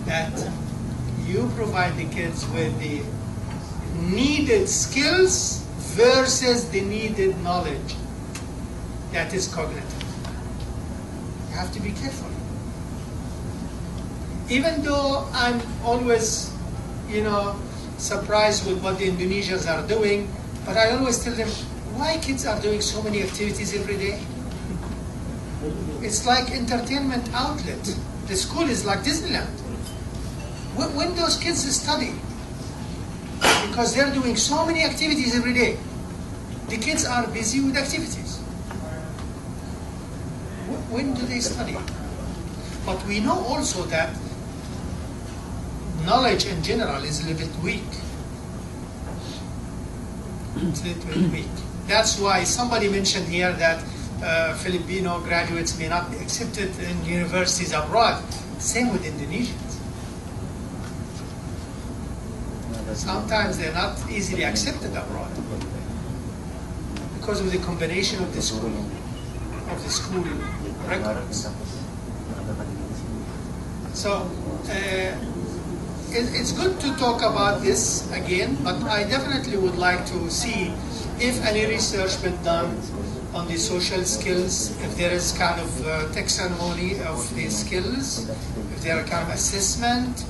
that you provide the kids with the needed skills versus the needed knowledge that is cognitive. You have to be careful. Even though I'm always, surprised with what the Indonesians are doing, but I always tell them, why kids are doing so many activities every day? It's like entertainment outlet. The school is like Disneyland. When those kids study, because they're doing so many activities every day, the kids are busy with activities. When do they study? But we know also that knowledge in general is a little bit weak. It's a little bit weak. That's why somebody mentioned here that Filipino graduates may not be accepted in universities abroad. Same with Indonesians. Sometimes they're not easily accepted abroad because of the combination of the school records. So it's good to talk about this again, but I definitely would like to see if any research been done on the social skills, if there is kind of taxonomy of the skills, if there are kind of assessment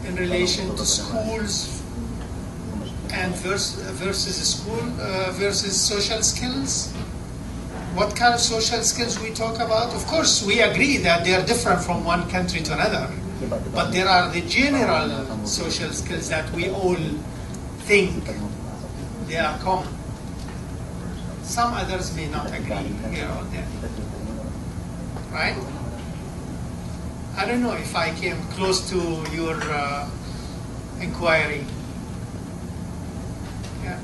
in relation to schools and versus school versus social skills. What kind of social skills we talk about? Of course, we agree that they are different from one country to another, but there are the general social skills that we all think they are common. Some others may not agree here or there, right? I don't know if I came close to your inquiry. Yeah.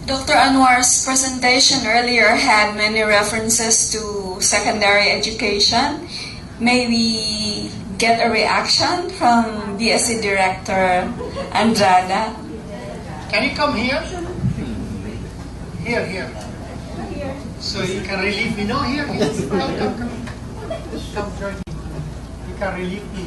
Dr. Anwar's presentation earlier had many references to secondary education. May we get a reaction from DSC Director Andrada? Can you come here? Here. So you can relieve me. No, here. Come join me. You can relieve me.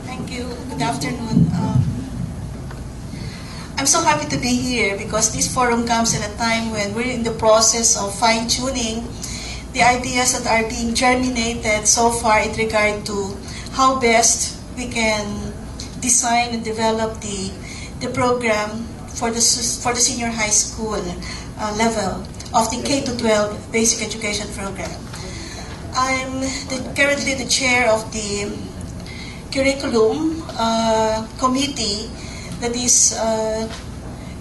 Thank you. Good afternoon. I'm so happy to be here because this forum comes at a time when we're in the process of fine-tuning the ideas that are being germinated so far in regard to how best we can design and develop the program for the senior high school level of the K-12 basic education program. I'm currently the chair of the curriculum committee that is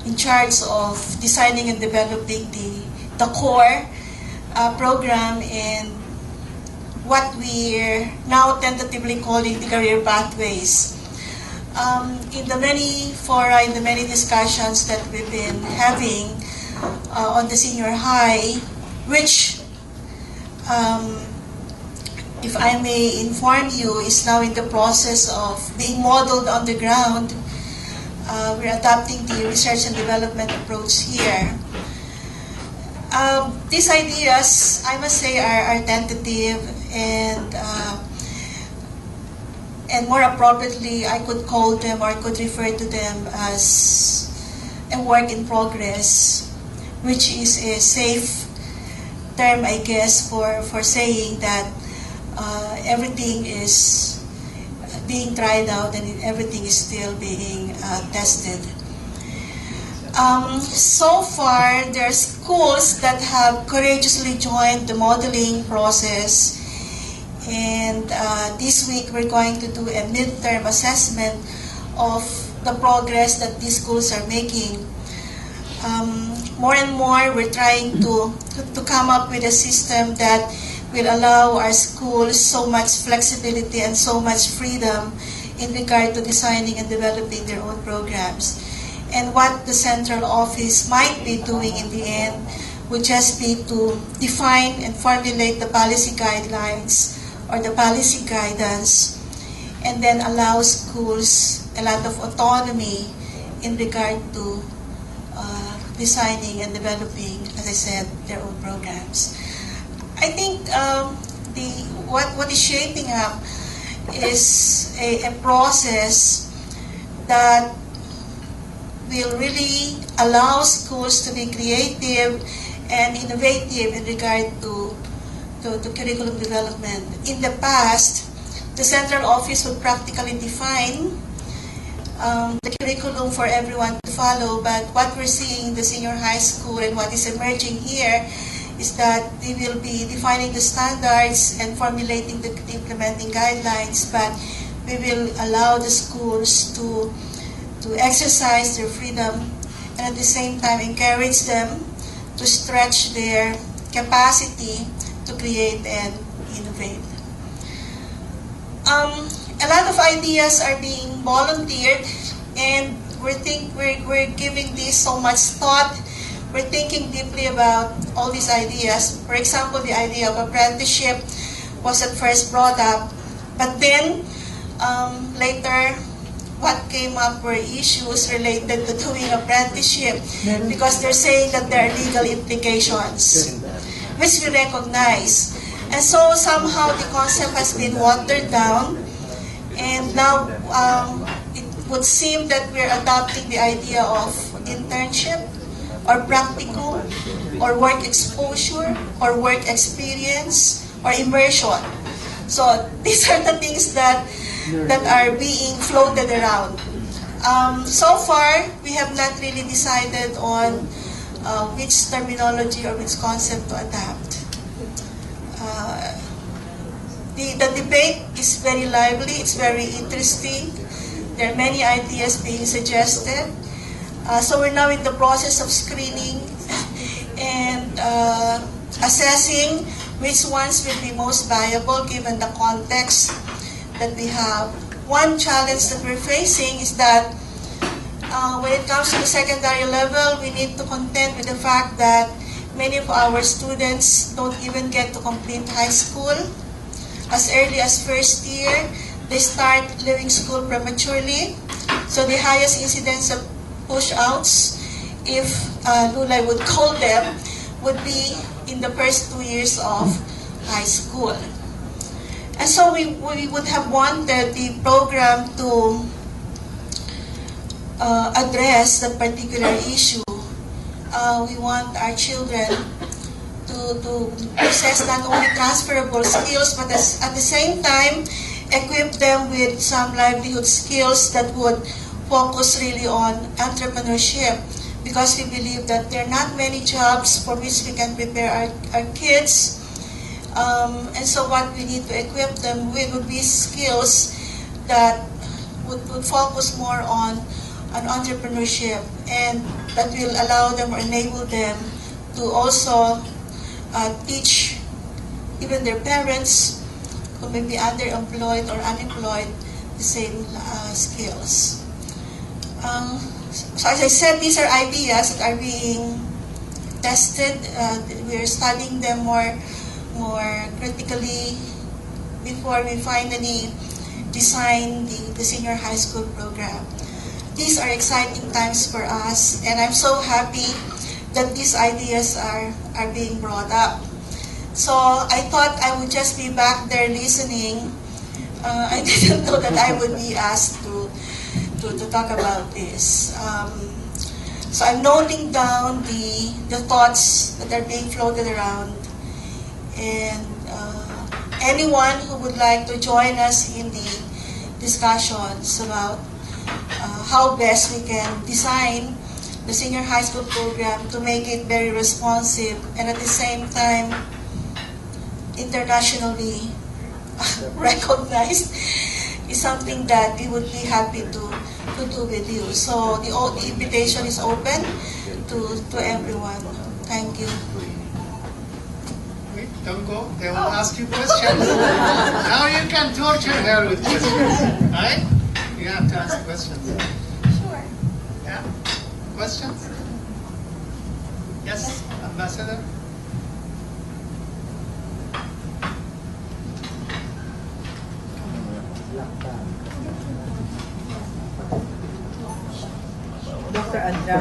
in charge of designing and developing the core program in what we're now tentatively calling the career pathways. In the many fora, in the many discussions that we've been having on the senior high, which, if I may inform you, is now in the process of being modeled on the ground. We're adopting the research and development approach here. These ideas, I must say, are tentative and more appropriately, I could call them or I could refer to them as a work in progress, which is a safe term, I guess, for saying that everything is being tried out and everything is still being tested. So far, there are schools that have courageously joined the modeling process, and this week we're going to do a midterm assessment of the progress that these schools are making. More and more, we're trying to come up with a system that will allow our schools so much flexibility and so much freedom in regard to designing and developing their own programs. And what the central office might be doing in the end would just be to define and formulate the policy guidelines or the policy guidance, and then allow schools a lot of autonomy in regard to designing and developing, as I said, their own programs. I think what is shaping up is a process that will really allow schools to be creative and innovative in regard to curriculum development. In the past, the central office would practically define the curriculum for everyone to follow, but what we're seeing in the senior high school and what is emerging here is that they will be defining the standards and formulating the implementing guidelines, but we will allow the schools to exercise their freedom and at the same time encourage them to stretch their capacity to create and innovate. A lot of ideas are being volunteered, and we're giving this so much thought. We're thinking deeply about all these ideas. For example, the idea of apprenticeship was at first brought up, but then later what came up were issues related to doing apprenticeship because they're saying that there are legal implications, which we recognize. And so somehow the concept has been watered down, and now it would seem that we're adopting the idea of internship or practicum or work exposure or work experience or immersion. So these are the things that are being floated around. So far, we have not really decided on which terminology or which concept to adapt. The debate is very lively, it's very interesting. There are many ideas being suggested. So we're now in the process of screening and assessing which ones will be most viable given the context that we have. One challenge that we're facing is that when it comes to the secondary level, we need to contend with the fact that many of our students don't even get to complete high school. As early as first year, they start leaving school prematurely. So the highest incidence of push-outs, if Lulay would call them, would be in the first 2 years of high school. And so we would have wanted the program to address that particular issue. We want our children to possess not only transferable skills, but at the same time, equip them with some livelihood skills that would focus really on entrepreneurship, because we believe that there are not many jobs for which we can prepare our kids. And so what we need to equip them with would be skills that would focus more on entrepreneurship, and that will allow them or enable them to also teach even their parents who may be underemployed or unemployed the same skills. So as I said, these are ideas that are being tested. We're studying them more critically before we finally design the senior high school program. These are exciting times for us, and I'm so happy that these ideas are being brought up. So I thought I would just be back there listening. I didn't know that I would be asked to talk about this. So I'm noting down the thoughts that are being floated around, and anyone who would like to join us in the discussions about how best we can design the senior high school program to make it very responsive and at the same time internationally recognized is something that we would be happy to do with you. So the invitation is open to everyone. Thank you. Wait, don't go. They will ask you questions. Now you can torture her with questions, right? You have to ask questions. Sure. Yeah? Questions? Yes, Ambassador? Dr. Andrade.